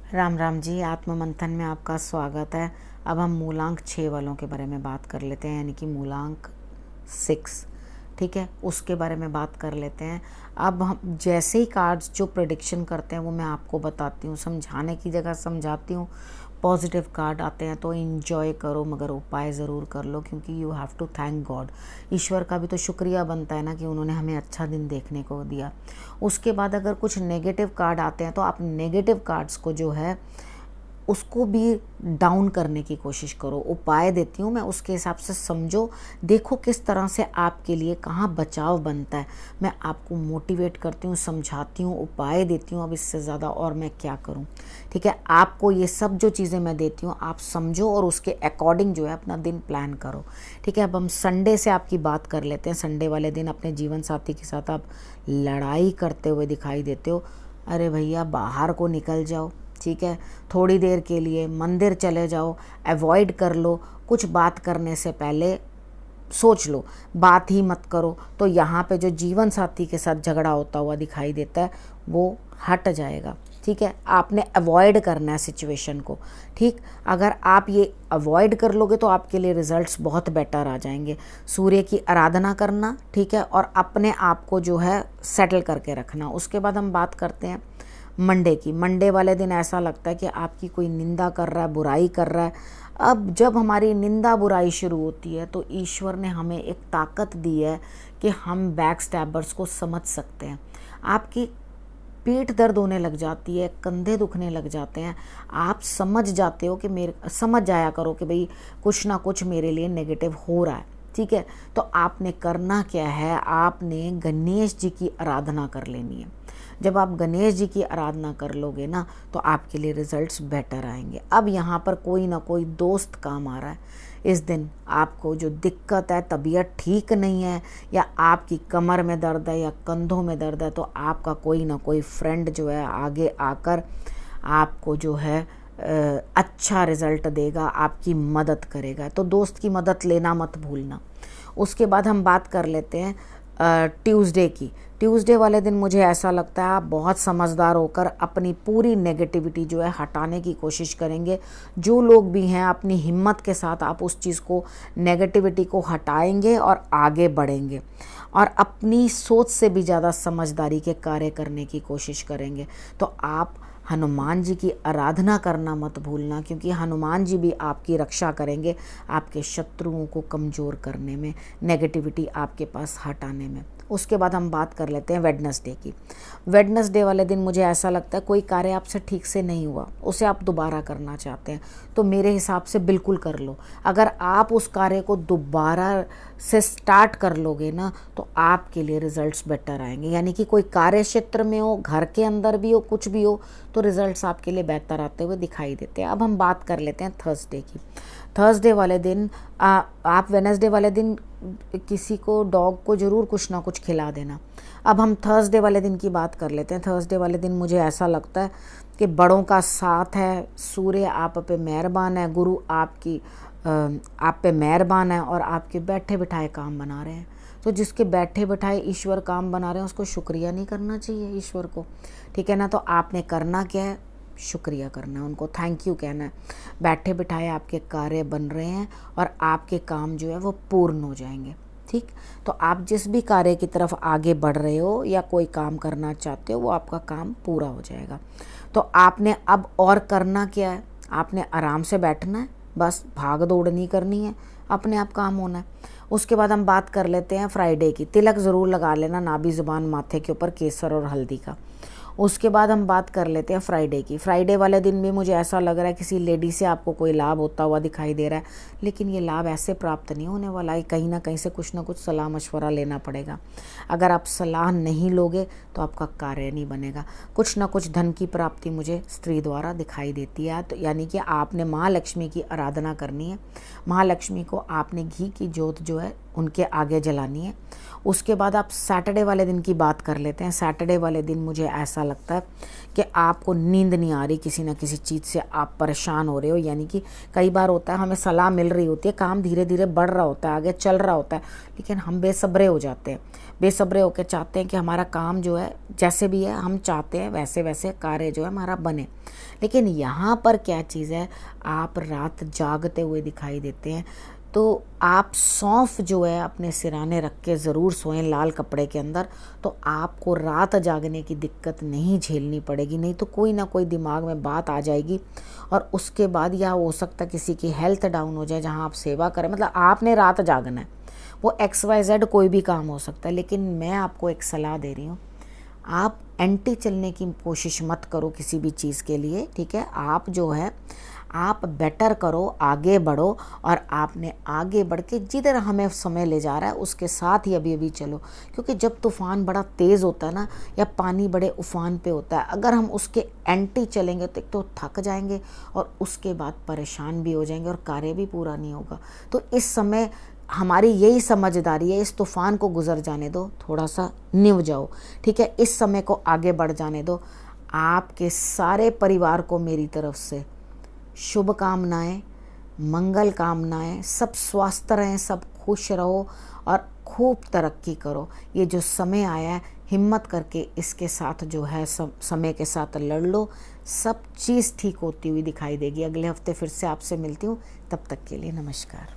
राम राम जी। आत्म मंथन में आपका स्वागत है। अब हम मूलांक 6 वालों के बारे में बात कर लेते हैं, यानी कि मूलांक 6। ठीक है, उसके बारे में बात कर लेते हैं। अब हम जैसे ही कार्ड्स जो प्रेडिक्शन करते हैं वो मैं आपको बताती हूँ, समझाने की जगह समझाती हूँ। पॉजिटिव कार्ड आते हैं तो इन्जॉय करो, मगर उपाय ज़रूर कर लो, क्योंकि you have to thank God. ईश्वर का भी तो शुक्रिया बनता है ना कि उन्होंने हमें अच्छा दिन देखने को दिया। उसके बाद अगर कुछ नेगेटिव कार्ड आते हैं तो आप नेगेटिव कार्ड्स को जो है उसको भी डाउन करने की कोशिश करो। उपाय देती हूँ मैं, उसके हिसाब से समझो, देखो किस तरह से आपके लिए कहाँ बचाव बनता है। मैं आपको मोटिवेट करती हूँ, समझाती हूँ, उपाय देती हूँ। अब इससे ज़्यादा और मैं क्या करूँ। ठीक है, आपको ये सब जो चीज़ें मैं देती हूँ आप समझो और उसके अकॉर्डिंग जो है अपना दिन प्लान करो। ठीक है, अब हम संडे से आपकी बात कर लेते हैं। संडे वाले दिन अपने जीवन साथी के साथ आप लड़ाई करते हुए दिखाई देते हो। अरे भैया, बाहर को निकल जाओ। ठीक है, थोड़ी देर के लिए मंदिर चले जाओ, अवॉइड कर लो। कुछ बात करने से पहले सोच लो, बात ही मत करो। तो यहाँ पे जो जीवन साथी के साथ झगड़ा होता हुआ दिखाई देता है वो हट जाएगा। ठीक है, आपने अवॉइड करना है सिचुएशन को। ठीक, अगर आप ये अवॉइड कर लोगे तो आपके लिए रिजल्ट्स बहुत बेटर आ जाएंगे। सूर्य की आराधना करना, ठीक है, और अपने आप को जो है सेटल करके रखना। उसके बाद हम बात करते हैं मंडे की। मंडे वाले दिन ऐसा लगता है कि आपकी कोई निंदा कर रहा है, बुराई कर रहा है। अब जब हमारी निंदा बुराई शुरू होती है तो ईश्वर ने हमें एक ताकत दी है कि हम बैक स्टैबर्स को समझ सकते हैं। आपकी पीठ दर्द होने लग जाती है, कंधे दुखने लग जाते हैं, आप समझ जाते हो कि समझ जाया करो कि भाई कुछ ना कुछ मेरे लिए नेगेटिव हो रहा है। ठीक है, तो आपने करना क्या है, आपने गणेश जी की आराधना कर लेनी है। जब आप गणेश जी की आराधना कर लोगे ना तो आपके लिए रिजल्ट्स बेटर आएंगे। अब यहाँ पर कोई ना कोई दोस्त काम आ रहा है। इस दिन आपको जो दिक्कत है, तबीयत ठीक नहीं है, या आपकी कमर में दर्द है या कंधों में दर्द है, तो आपका कोई ना कोई फ्रेंड जो है आगे आकर आपको जो है अच्छा रिज़ल्ट देगा, आपकी मदद करेगा। तो दोस्त की मदद लेना मत भूलना। उसके बाद हम बात कर लेते हैं ट्यूसडे की। ट्यूसडे वाले दिन मुझे ऐसा लगता है आप बहुत समझदार होकर अपनी पूरी नेगेटिविटी जो है हटाने की कोशिश करेंगे। जो लोग भी हैं अपनी हिम्मत के साथ आप उस चीज़ को, नेगेटिविटी को हटाएंगे और आगे बढ़ेंगे, और अपनी सोच से भी ज़्यादा समझदारी के कार्य करने की कोशिश करेंगे। तो आप हनुमान जी की आराधना करना मत भूलना, क्योंकि हनुमान जी भी आपकी रक्षा करेंगे, आपके शत्रुओं को कमज़ोर करने में, नेगेटिविटी आपके पास हटाने में। उसके बाद हम बात कर लेते हैं वेडनेसडे की। वेडनेसडे वाले दिन मुझे ऐसा लगता है कोई कार्य आपसे ठीक से नहीं हुआ, उसे आप दोबारा करना चाहते हैं, तो मेरे हिसाब से बिल्कुल कर लो। अगर आप उस कार्य को दोबारा से स्टार्ट कर लोगे ना तो आपके लिए रिजल्ट्स बेटर आएंगे। यानी कि कोई कार्य क्षेत्र में हो, घर के अंदर भी हो, कुछ भी हो, तो रिजल्ट्स आपके लिए बेहतर आते हुए दिखाई देते हैं। अब हम बात कर लेते हैं थर्सडे की। थर्सडे वाले दिन आप वेडनेसडे वाले दिन किसी को, डॉग को ज़रूर कुछ ना कुछ खिला देना। अब हम थर्सडे वाले दिन की बात कर लेते हैं। थर्सडे वाले दिन मुझे ऐसा लगता है कि बड़ों का साथ है, सूर्य आप पे मेहरबान है, गुरु आप पे मेहरबान है, और आपके बैठे बिठाए काम बना रहे हैं। तो जिसके बैठे बिठाए ईश्वर काम बना रहे हैं उसको शुक्रिया नहीं करना चाहिए ईश्वर को। ठीक है ना, तो आपने करना क्या है, शुक्रिया करना है, उनको थैंक यू कहना है। बैठे बिठाए आपके कार्य बन रहे हैं और आपके काम जो है वो पूर्ण हो जाएंगे। ठीक, तो आप जिस भी कार्य की तरफ आगे बढ़ रहे हो या कोई काम करना चाहते हो वो आपका काम पूरा हो जाएगा। तो आपने अब और करना क्या है, आपने आराम से बैठना है, बस भाग दौड़ नहीं करनी है, अपने आप काम होना है। उसके बाद हम बात कर लेते हैं फ्राइडे की। तिलक ज़रूर लगा लेना नाभि ज़ुबान माथे के ऊपर केसर और हल्दी का। उसके बाद हम बात कर लेते हैं फ्राइडे की। फ्राइडे वाले दिन भी मुझे ऐसा लग रहा है किसी लेडी से आपको कोई लाभ होता हुआ दिखाई दे रहा है, लेकिन ये लाभ ऐसे प्राप्त नहीं होने वाला है। कहीं ना कहीं से कुछ ना कुछ सलाह मशवरा लेना पड़ेगा। अगर आप सलाह नहीं लोगे तो आपका कार्य नहीं बनेगा। कुछ ना कुछ धन की प्राप्ति मुझे स्त्री द्वारा दिखाई देती है। तो यानी कि आपने महालक्ष्मी की आराधना करनी है। महालक्ष्मी को आपने घी की जोत जो है उनके आगे जलानी है। उसके बाद आप सैटरडे वाले दिन की बात कर लेते हैं। सैटरडे वाले दिन मुझे ऐसा लगता है कि आपको नींद नहीं आ रही, किसी ना किसी चीज़ से आप परेशान हो रहे हो। यानी कि कई बार होता है हमें सलाह मिल रही होती है, काम धीरे धीरे बढ़ रहा होता है, आगे चल रहा होता है, लेकिन हम बेसब्रे हो जाते हैं। बेसब्रे होकर चाहते हैं कि हमारा काम जो है जैसे भी है हम चाहते हैं वैसे वैसे कार्य जो है हमारा बने। लेकिन यहाँ पर क्या चीज़ है, आप रात जागते हुए दिखाई देते हैं, तो आप सौंफ जो है अपने सिराने रख के ज़रूर सोएं लाल कपड़े के अंदर, तो आपको रात जागने की दिक्कत नहीं झेलनी पड़ेगी। नहीं तो कोई ना कोई दिमाग में बात आ जाएगी और उसके बाद या हो सकता है किसी की हेल्थ डाउन हो जाए जहां आप सेवा करें। मतलब आपने रात जागना है, वो XYZ कोई भी काम हो सकता है। लेकिन मैं आपको एक सलाह दे रही हूँ, आप एंटी चलने की कोशिश मत करो किसी भी चीज़ के लिए, ठीक है। आप जो है आप बेटर करो, आगे बढ़ो, और आपने आगे बढ़ के जिधर हमें समय ले जा रहा है उसके साथ ही अभी अभी चलो। क्योंकि जब तूफ़ान बड़ा तेज़ होता है ना, या पानी बड़े उफान पे होता है, अगर हम उसके एंटी चलेंगे तो एक तो थक जाएंगे और उसके बाद परेशान भी हो जाएंगे और कार्य भी पूरा नहीं होगा। तो इस समय हमारी यही समझदारी है, इस तूफ़ान को गुजर जाने दो, थोड़ा सा निव जाओ, ठीक है। इस समय को आगे बढ़ जाने दो। आपके सारे परिवार को मेरी तरफ से शुभ कामनाएं, मंगल कामनाएं, सब स्वस्थ रहें, सब खुश रहो और खूब तरक्की करो। ये जो समय आया है, हिम्मत करके इसके साथ जो है समय के साथ लड़ लो, सब चीज़ ठीक होती हुई दिखाई देगी। अगले हफ्ते फिर से आपसे मिलती हूँ, तब तक के लिए नमस्कार।